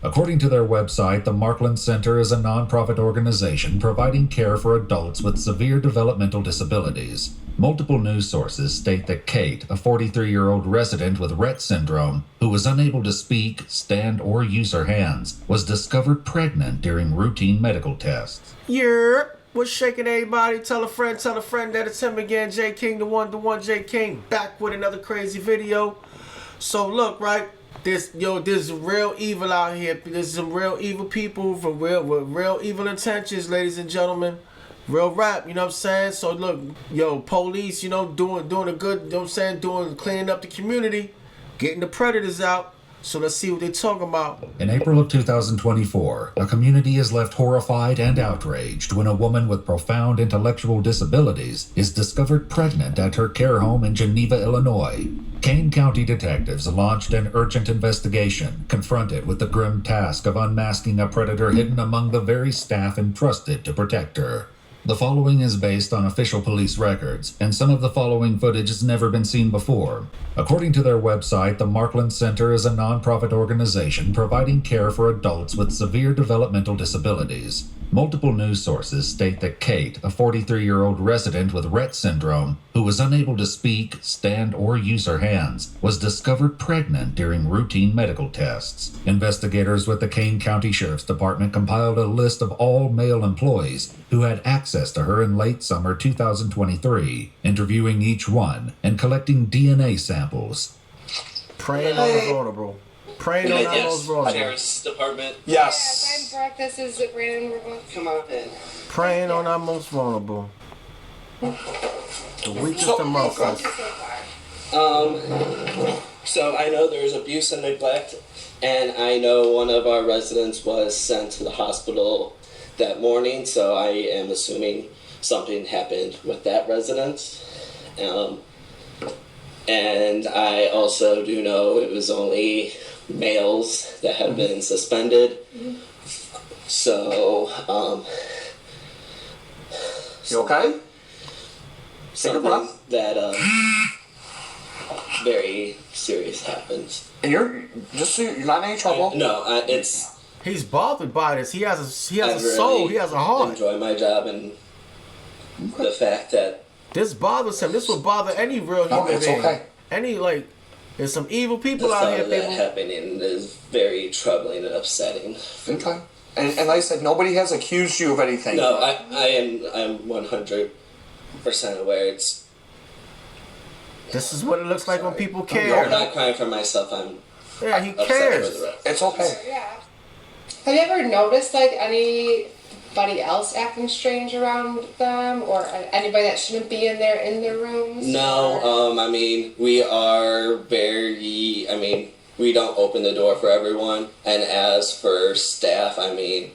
According to their website, the Markland Center is a nonprofit organization providing care for adults with severe developmental disabilities. Multiple news sources state that Kate, a 43-year-old resident with Rett syndrome, who was unable to speak, stand, or use her hands, was discovered pregnant during routine medical tests. Yeah, what's shaking everybody? Tell a friend that it's him again, J King, the one J King, back with another crazy video. So look, right? There's real evil out here. There's some real evil people with real evil intentions, ladies and gentlemen. Real rap, you know what I'm saying? So look, police, doing a good, you know what I'm saying, cleaning up the community, getting the predators out. So let's see what they're talking about. In April of 2024, a community is left horrified and outraged when a woman with profound intellectual disabilities is discovered pregnant at her care home in Geneva, Illinois. Kane County detectives launched an urgent investigation, confronted with the grim task of unmasking a predator hidden among the very staff entrusted to protect her. The following is based on official police records, and some of the following footage has never been seen before. According to their website, the Markland Center is a nonprofit organization providing care for adults with severe developmental disabilities. Multiple news sources state that Kate, a 43-year-old resident with Rett syndrome, who was unable to speak, stand, or use her hands, was discovered pregnant during routine medical tests. Investigators with the Kane County Sheriff's Department compiled a list of all male employees who had access to her in late summer 2023, interviewing each one and collecting DNA samples. Praying on the vulnerable. Praying on those vulnerable. Sheriff's Department. Yes. Yeah, this is Brandon. Come on in. Praying on our most vulnerable. The weakest amongst us. So I know there's abuse and neglect, and I know one of our residents was sent to the hospital that morning, so I am assuming something happened with that resident. And I also do know it was only males that have been suspended. So, you okay? Something that very serious happens. And you're not in any trouble. No, it's. He's bothered by this. He has a I soul. really He has a heart. Enjoy my job and the fact that This bothers him. This would bother any real human it's being. okay. There's some evil the people out thought here, of that people. happening is very troubling and upsetting. Okay. And like I said, nobody has accused you of anything. No, I'm 100% aware. It's. This is what it looks like when people I'm care. not crying for myself. Yeah, he upset cares. for the rest. It's okay. Yeah. Have you ever noticed anybody else acting strange around them, or anybody that shouldn't be in their rooms? No, I mean, we are we don't open the door for everyone. And as for staff, I mean,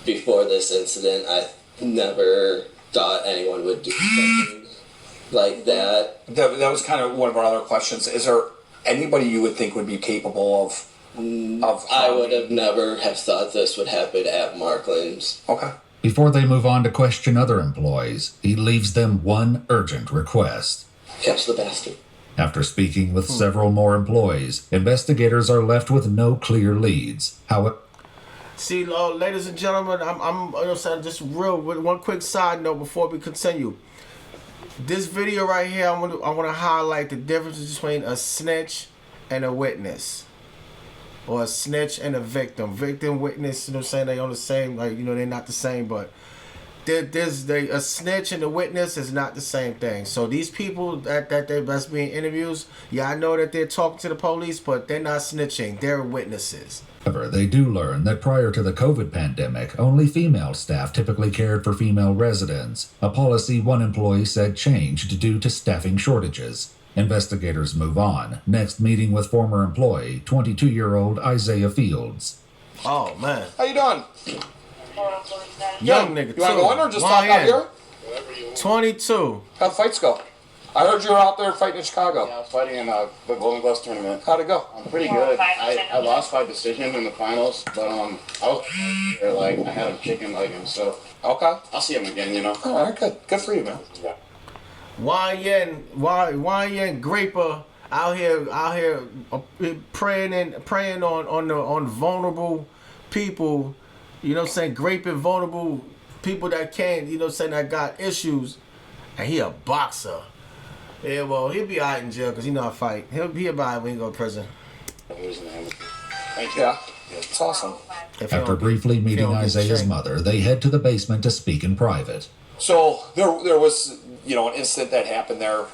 before this incident, I never thought anyone would do something like that. That was kind of one of our other questions. Is there anybody you would think would be capable of I would have never have thought this would happen at Markland's. Okay. Before they move on to question other employees, he leaves them one urgent request. Catch the bastard. After speaking with several more employees, investigators are left with no clear leads. However, See, ladies and gentlemen, I'm saying just with one quick side note before we continue. This video right here, I want to highlight the difference between a snitch and a witness, or a snitch and a victim. Victim, witness, you know what I'm saying? They on the same, they're not the same, but a snitch and a witness is not the same thing. So these people that's being interviews, I know that they're talking to the police, but they're not snitching. They're witnesses. they do learn that prior to the COVID pandemic, only female staff typically cared for female residents, a policy one employee said changed due to staffing shortages. Investigators move on, next meeting with former employee, 22-year-old Isaiah Fields. Oh, man. How you doing? Young nigga, You want to go in or just talk out here? 22. How'd fights go? I heard you were out there fighting in Chicago. Yeah, I was fighting in the Golden Gloves tournament. How'd it go? Pretty good. I lost by decision in the finals, but I was I had him kicking him, so Okay. I'll see him again, All right, good. Good for you, man. Yeah. YN Graper out here preying on vulnerable people. You know what I'm saying? Raping vulnerable people that can't. You know what I'm saying? That got issues. And he a boxer. Yeah, well, he'll be out in jail because he know how to fight. He'll be about when he go to prison. Thank you. Yeah, it's awesome. After briefly meeting Isaiah's mother, they head to the basement to speak in private. So there was, an incident that happened there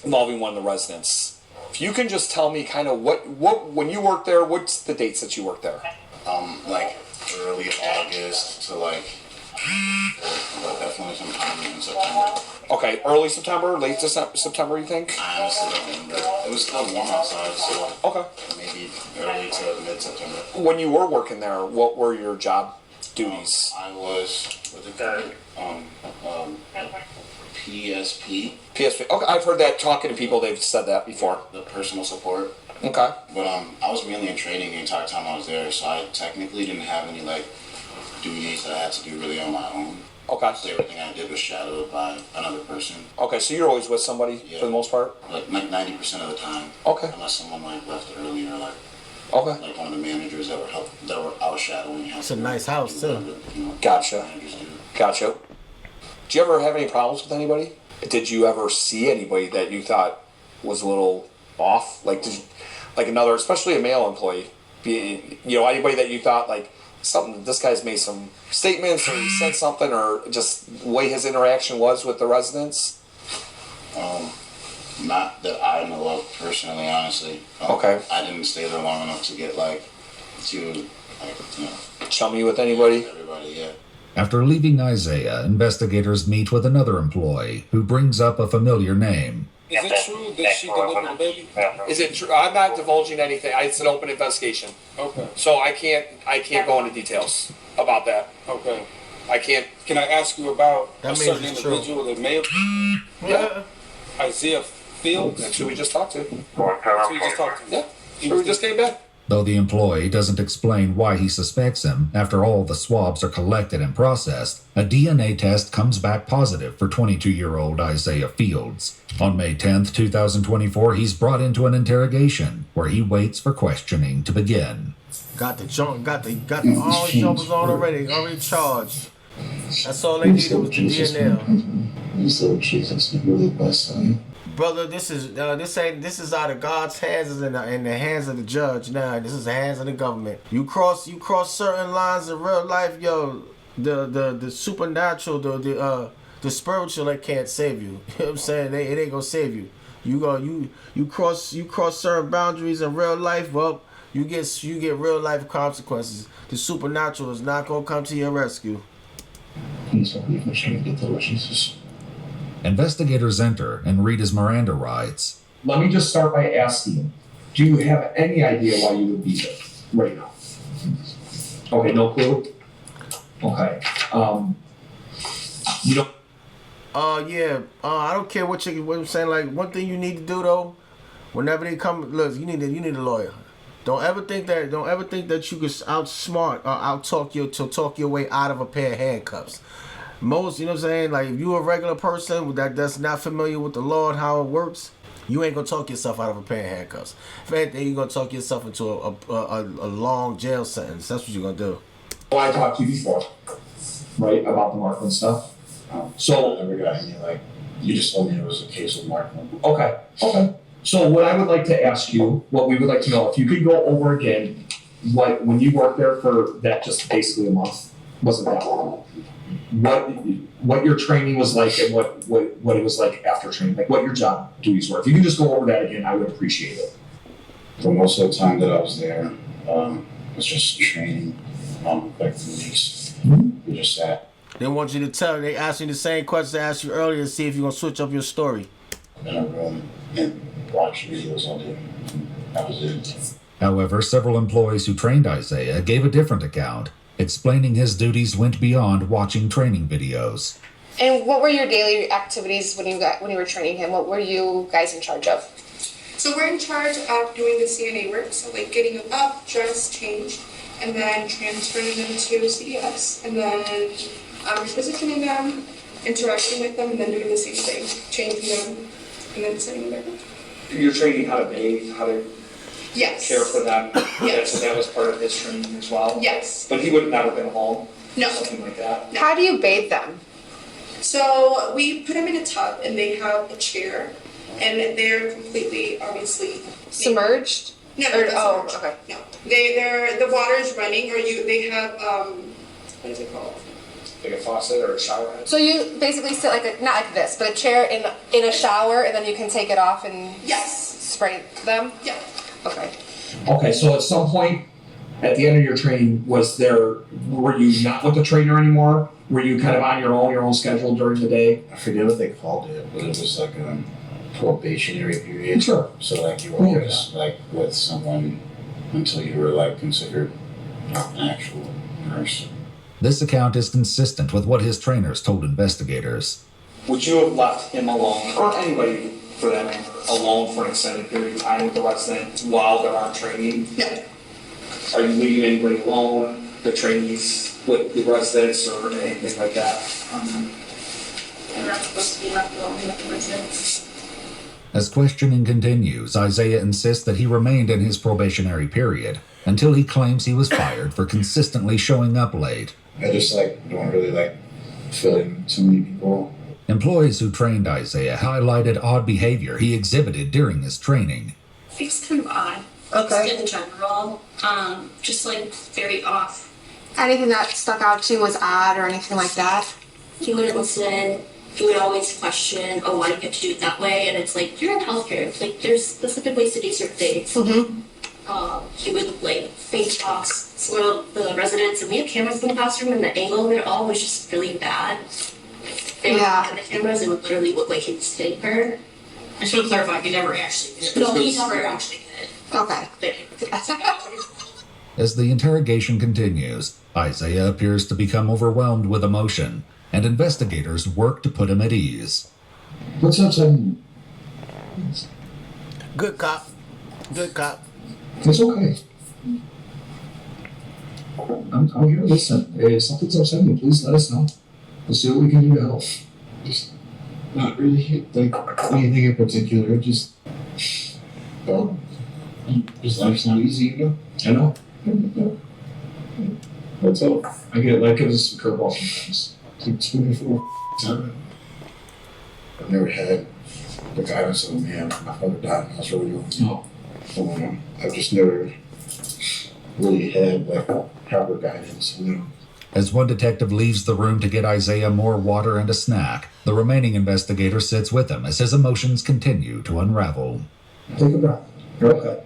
involving one of the residents. If you can just tell me kind of what when you worked there, what's the dates that you worked there? Like early August to but definitely sometime in September. Okay, early September, late September, you think? I honestly don't remember. It was still warm outside, so okay, maybe early to mid-September. When you were working there, what were your job duties? I was with the PSP. PSP. Okay, I've heard that talking to people. They've said that before. The personal support. Okay. But I was mainly in training the entire time I was there, so I technically didn't have any duties that I had to do really on my own. Okay. So everything I did was shadowed by another person. Okay, so you're always with somebody for the most part? Like 90% of the time. Okay. Unless someone left early or okay. Like one of the managers that were I was shadowing. It's a nice house too. Gotcha. Gotcha. Do you ever have any problems with anybody? Did you ever see anybody that you thought was a little off? Another, especially a male employee, anybody that you thought this guy's made some statements or he said something or just the way his interaction was with the residents? Not that I know of personally, honestly. Okay. I didn't stay there long enough to get chummy with anybody? Everybody, yeah. After leaving Isaiah, investigators meet with another employee who brings up a familiar name. Is it true that she delivered the baby? Is it true? I'm not divulging anything. It's an open investigation. Okay. So I can't go into details about that. Okay. I can't. Can I ask you about that a certain individual that may have? Yeah. Isaiah Fields. That's who we just talked to. That's who we just talked to. Yeah. Who we just came back. Though the employee doesn't explain why he suspects him after all the swabs are collected and processed, a DNA test comes back positive for 22-year-old Isaiah Fields. On May 10th, 2024, he's brought into an interrogation where he waits for questioning to begin. Got all the jumpers on already charged. That's all they needed was the DNA. You said Jesus is really the best son. Brother, this is out of God's hands, is in the hands of the judge. Now this is the hands of the government. You cross certain lines in real life, yo. The supernatural, the spiritual, that can't save you. You know what I'm saying? It ain't gonna save you. You cross certain boundaries in real life, well, you get real life consequences. The supernatural is not gonna come to your rescue. Please don't leave me trying to get to Jesus. Investigators enter and read his Miranda rights. Let me just start by asking, do you have any idea why you would be there right now? Okay, no clue? Okay. You don't... Yeah. I don't care what I'm saying. One thing you need to do though, whenever they come, look, you need a lawyer. Don't ever think that you can outsmart or talk your way out of a pair of handcuffs. Most, you know what I'm saying? If you're a regular person that's not familiar with the law and how it works, you ain't gonna talk yourself out of a pair of handcuffs. If anything, you're gonna talk yourself into a long jail sentence. That's what you're gonna do. Well, I talked to you before, right, about the Markland stuff. So I never got any, you just told me it was a case of Markland. Okay. So what I would like to ask you, what we would like to know, if you could go over again, when you worked there for that just basically a month, wasn't that long? What your training was like and what it was like after training, what your job duties were. If you could just go over that again, I would appreciate it. For most of the time that I was there, it was just training, like the weeks. We just sat. They want you to tell. They asked you the same question I asked you earlier to see if you're gonna switch up your story. In a room and watch videos all day. That was it. However, several employees who trained Isaiah gave a different account, explaining his duties went beyond watching training videos. And what were your daily activities when you were training him? What were you guys in charge of? So we're in charge of doing the CNA work, so getting them up, dressed, changed, and then transferring them to CDS, and then repositioning them, interacting with them, and then doing the same thing, changing them, and then sending them back. You're training how to bathe, how to Yes. care for them. Yes. So that was part of his training as well. Yes. But he would have never been home. No. Something like that. How do you bathe them? So we put them in a tub and they have a chair and they're completely, obviously, Submerged? No, Or- that's oh, not- okay. No, the water is running, or they have what is it called? Like a faucet or a shower head. So you basically sit like not like this, but a chair in a shower, and then you can take it off and Yes. spray them. Yeah. Okay. Okay, so at some point at the end of your training, were you not with the trainer anymore? Were you kind of on your own schedule during the day? I forget what they called it, but it was like a probationary period. Sure. So like you were just like with someone until you were like considered an actual nurse. This account is consistent with what his trainers told investigators. Would you have left him alone, or anybody for that matter, alone for an extended period of time with the resident while they're on training? No. Are you leaving anybody alone, the trainees with the residents or anything like that? They're not supposed to be left alone with the residents. As questioning continues, Isaiah insists that he remained in his probationary period until he claims he was fired for consistently showing up late. I just like don't really like feeling too many people. Employees who trained Isaiah highlighted odd behavior he exhibited during his training. It's kind of odd. Okay. Just in general, just like very off. Anything that stuck out to you was odd or anything like that? He wouldn't listen. He would always question, oh, why do you have to do it that way? And it's like, you're in healthcare. It's like, there's specific ways to do certain things. Mm-hmm. He would like fake talks, spoil the residents, and we have cameras in the classroom, and the angle of it all was just really bad. Yeah. And the cameras, it would literally look like he was hitting her. I should clarify, he never actually did. No, he never actually did. Okay. As the interrogation continues, Isaiah appears to become overwhelmed with emotion, and investigators work to put him at ease. What's up, son? Good cop. Good cop. It's okay. I'm here to listen. If something's upsetting you, please let us know. We'll see what we can do to help. Just not really like anything in particular. Just well, just life's not easy, you know. I know. That's all. I get it. Life gives us some curveballs sometimes. It's 24 time. I've never had the guidance of a man. My father died when I was really young. No. I've just never really had like proper guidance, you know. As one detective leaves the room to get Isaiah more water and a snack, the remaining investigator sits with him as his emotions continue to unravel. Take a breath. You're okay.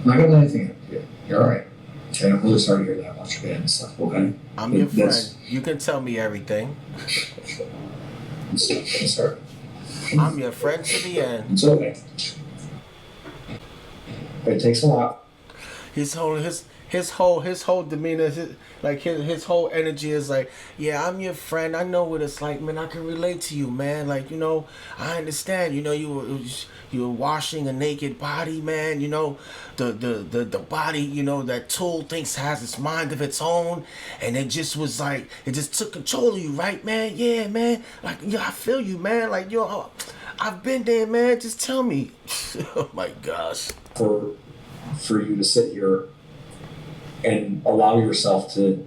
I'm not gonna let anything happen to you. You're alright. Okay, I'm really sorry to hear that about your dad and stuff, okay? I'm your That's- friend. You can tell me everything. It's hurt. I'm your friend to the end. It's okay. It takes a lot. His whole demeanor, his whole energy is like, yeah, I'm your friend. I know what it's like, man. I can relate to you, man. Like, you know, I understand. You know, you were washing a naked body, man. You know, the body, you know, that tool thinks has its mind of its own, and it just was like, it just took control of you, right, man? Yeah, man. Like, yeah, I feel you, man. Like, yo, I've been there, man. Just tell me. Oh my gosh. For you to sit here and allow yourself to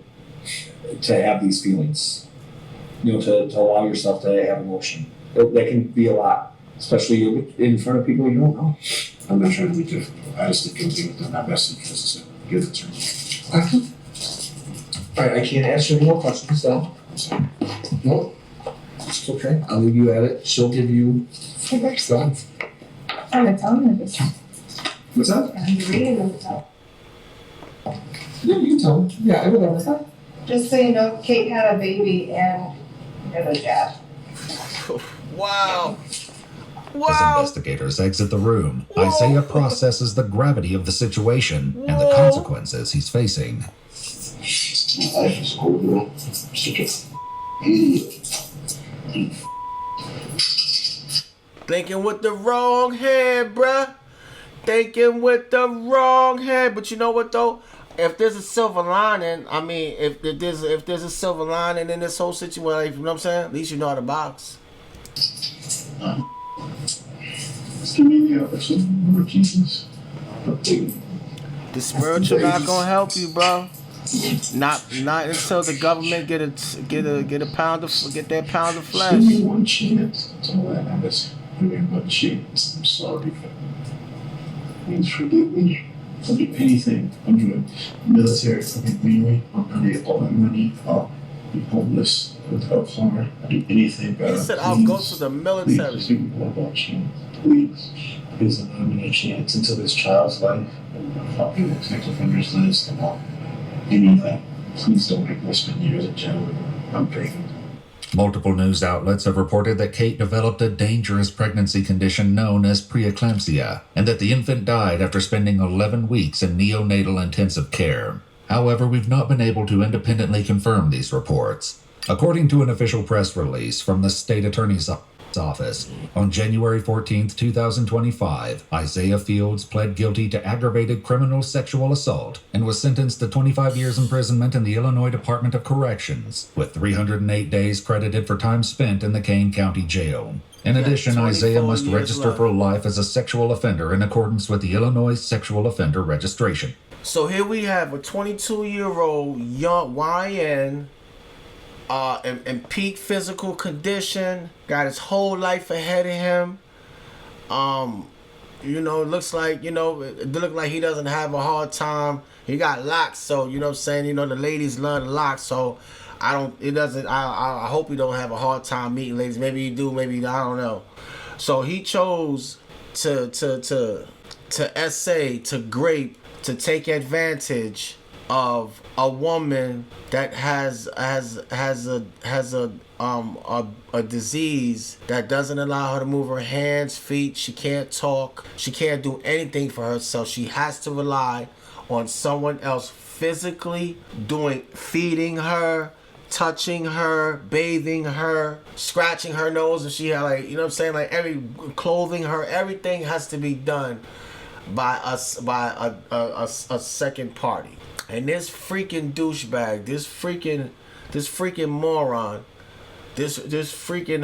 have these feelings, you know, to allow yourself to have emotion. That can be a lot, especially in front of people you don't know. I'm not trying to be difficult. I just think it'll be within my best interest to give it to her. Alright, I can't answer any more questions though. No, it's okay. I'll leave you at it. She'll give you next time. I'm gonna tell him this. What's that? I'm reading them tell. Yeah, you can tell him. Yeah, I will. Just so you know, Kate had a baby and got a jab. Wow. As Wow. investigators exit the room, Isaiah processes the gravity of the situation and the consequences he's facing. My life is cool, you know. Thinking with the wrong head, bruh. Thinking with the wrong head. But you know what though? If there's a silver lining, I mean, if there's a silver lining in this whole situation, you know what I'm saying? At least you know how to box. give me the opportunity, Lord Jesus. The spiritual not gonna help you, bro. Not until the government get that pound of Just give me flesh. one chance. That's all I ask. Give me one chance. I'm sorry. Please forgive me. I'll do anything. I'll do it. Military. I'll get married. I'll donate all my money. I'll be homeless without harm. I'll do anything better. He said, "I'll go to the military." Please give me one more chance. Please. Please allow me a chance into this child's life. I'll be the sex offenders list and all. Anything. Please don't make me spend years in jail. I'm begging. Multiple news outlets have reported that Kate developed a dangerous pregnancy condition known as preeclampsia, and that the infant died after spending 11 weeks in neonatal intensive care. However, we've not been able to independently confirm these reports. According to an official press release from the state attorney's office, on January 14, 2025, Isaiah Fields pled guilty to aggravated criminal sexual assault and was sentenced to 25 years imprisonment in the Illinois Department of Corrections, with 308 days credited for time spent in the Kane County Jail. In addition, Isaiah must register for life as a sexual offender in accordance with the Illinois Sexual Offender Registration. So here we have a 22-year-old young YN in peak physical condition, got his whole life ahead of him. It looks like, it look like he doesn't have a hard time. He got locks, so you know what I'm saying, the ladies love the locks, so I hope he don't have a hard time meeting ladies. Maybe he do, maybe I don't know. So he chose to grape, to take advantage of a woman that has a disease that doesn't allow her to move her hands, feet. She can't talk. She can't do anything for herself. She has to rely on someone else physically feeding her, touching her, bathing her, scratching her nose if she had clothing her. Everything has to be done by a second party. And this freaking douchebag, this freaking moron, this freaking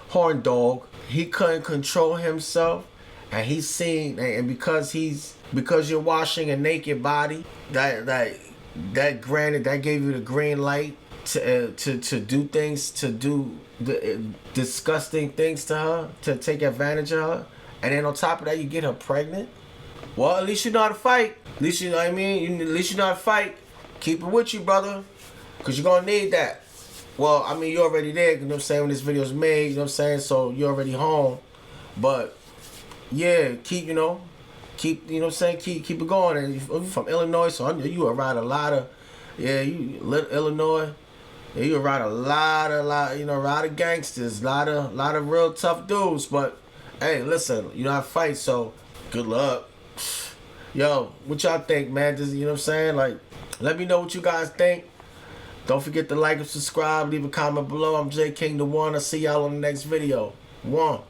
horn dog, he couldn't control himself, and he's seen, and because you're washing a naked body, that gave you the green light to do things, to do the disgusting things to her, to take advantage of her, and then on top of that, you get her pregnant. Well, at least you know how to fight. At least you know what I mean. At least you know how to fight. Keep it with you, brother, because you're gonna need that. Well, I mean, you're already there. You know what I'm saying? When this video's made, you know what I'm saying. So you're already home. But yeah, keep you know what I'm saying. Keep it going. And you're from Illinois, so I know you around a lot of Illinois. Yeah, you around a lot of gangsters, a lot of real tough dudes. But hey, listen, you know how to fight. So good luck. Yo, what y'all think, man? You know what I'm saying? Like, let me know what you guys think. Don't forget to like and subscribe. Leave a comment below. I'm J King the One. I'll see y'all on the next video. One.